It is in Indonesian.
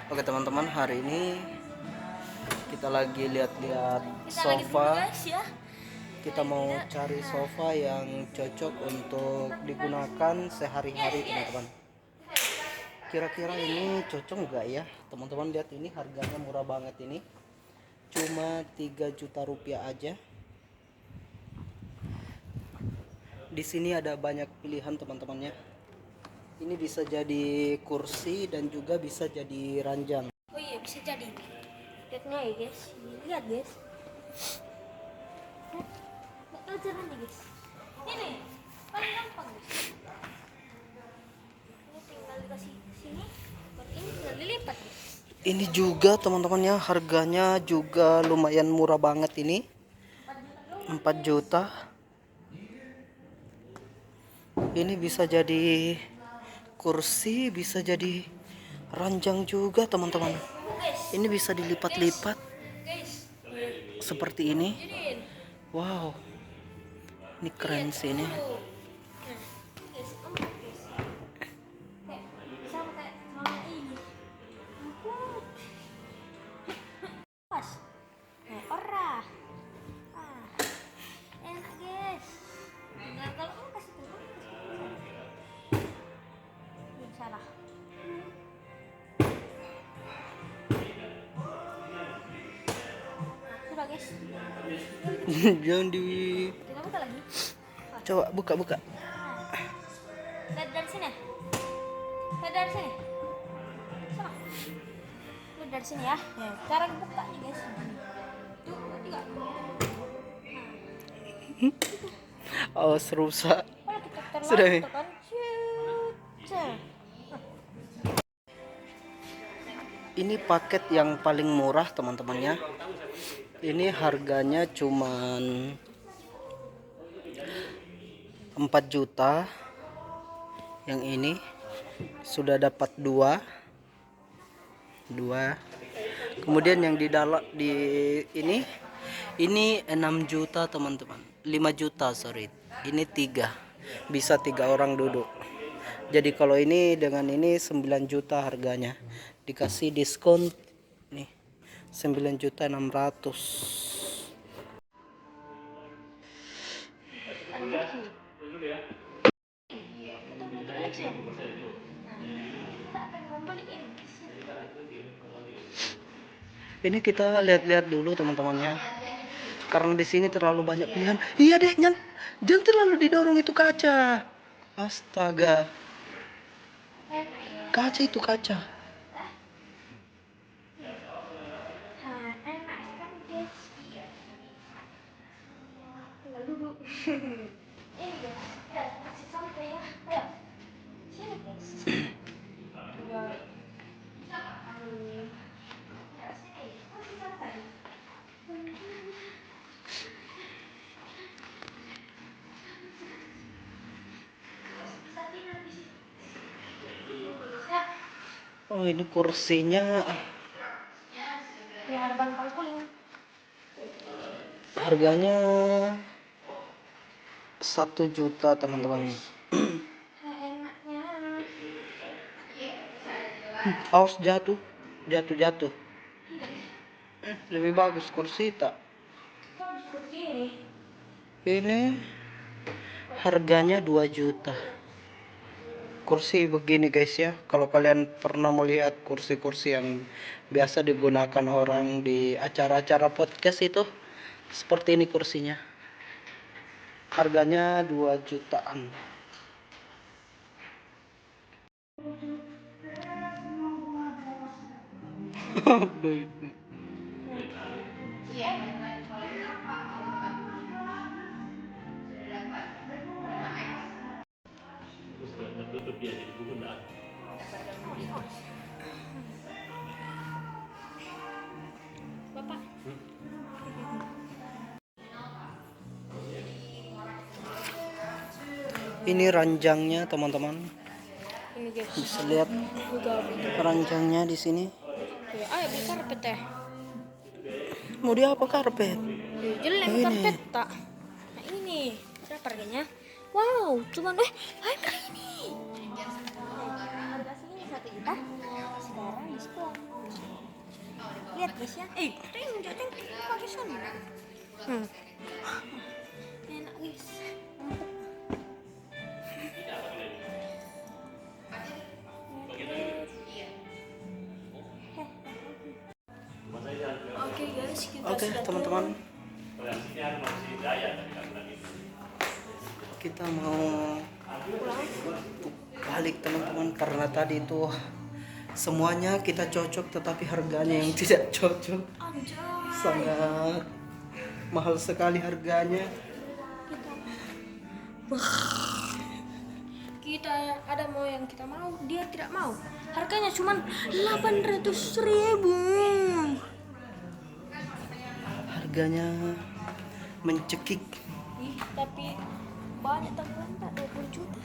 Oke teman-teman, hari ini kita lagi lihat-lihat sofa. Kita mau cari sofa yang cocok untuk digunakan sehari-hari teman-teman. Kira-kira ini cocok nggak ya teman-teman? Lihat ini, harganya murah banget ini, cuma 3 juta rupiah aja. Di sini ada banyak pilihan teman-temannya. Ini bisa jadi kursi dan juga bisa jadi ranjang. Oh iya, bisa jadi. Lihatnya ya guys, lihat guys. Lihat pelajarannya guys. Ini paling gampang guys. Ini tinggal dikasih sini, baru ini tinggal dilipat guys. Ini juga teman-temannya, harganya juga lumayan murah banget ini, 4 juta. Ini bisa jadi kursi, bisa jadi ranjang juga teman-teman. Ini bisa dilipat-lipat Guys, seperti ini. jadiin. Wow, ini keren sih ini. Tuh. Nah, guys, empuk guys. Kayak sama kayak celana ini. Empuk. Pas. Nah, ora. Ah, enak guys. Nah, kalau kamu kasih turun, salah. Sudah guys. Jangan di, Kita buka lagi. coba buka. Lihat dari sini. Lihat dari sini. Sana. Lihat dari sini ya. Ya, cara bukanya guys. Tuh, juga. Oh, serusak. Kalau kita Sudah nih. tekan, shoot. Ini paket yang paling murah teman-temannya. Ini harganya cuman 4 juta. Yang ini sudah dapat dua. Kemudian yang di dalam di ini 6 juta teman-teman. 5 juta, sorry. Ini 3. Bisa 3 orang duduk. Jadi kalau ini dengan ini 9 juta harganya. Dikasih diskon nih. 9.600.000. Ini kita lihat-lihat dulu teman-temannya. Karena di sini terlalu banyak pilihan. Iya deh, jangan terlalu didorong itu kaca. Astaga. Kaca itu kaca. Nah, enak kan guys. Tinggal duduk. Ini guys. Ya, kasih santai ya. Ayo. Sini guys. Ya. Ya, sini. Kasih santai. Bisa tidur di sini. Ya. Oh, ini kursinya Ya, ada bantal kuning. harganya 1 juta teman-teman. Enaknya. Awas jatuh. Lebih bagus kursi tak. Seperti ini. Ini harganya 2 juta. Kursi begini guys ya. Kalau kalian pernah melihat kursi-kursi yang biasa digunakan orang di acara-acara podcast itu, seperti ini kursinya. Harganya 2 jutaan. Bapak. Ini ranjangnya teman-teman. Ini guys. Bisa lihat Juga. ranjangnya di sini. Ayo beli karpet teh. Mau dia apa karpet? Jelek Ini. karpet tak. Nah ini berapa harganya? Wow, cuman ayo ini. Harga segini 1 juta. Sekarang diskon tuh. Lihat guys ya. Ring jatuh pakai sana. Enak guys. Oke guys, kita Oke sudah teman-teman, kita mau balik teman-teman, karena tadi itu semuanya kita cocok tetapi harganya yang tidak cocok. Anjay. Sangat mahal sekali harganya. Kita ada mau yang kita mau, dia tidak mau. Harganya cuma 800.000. Harganya mencekik. Ih, tapi banyak teman, tak 20 juta.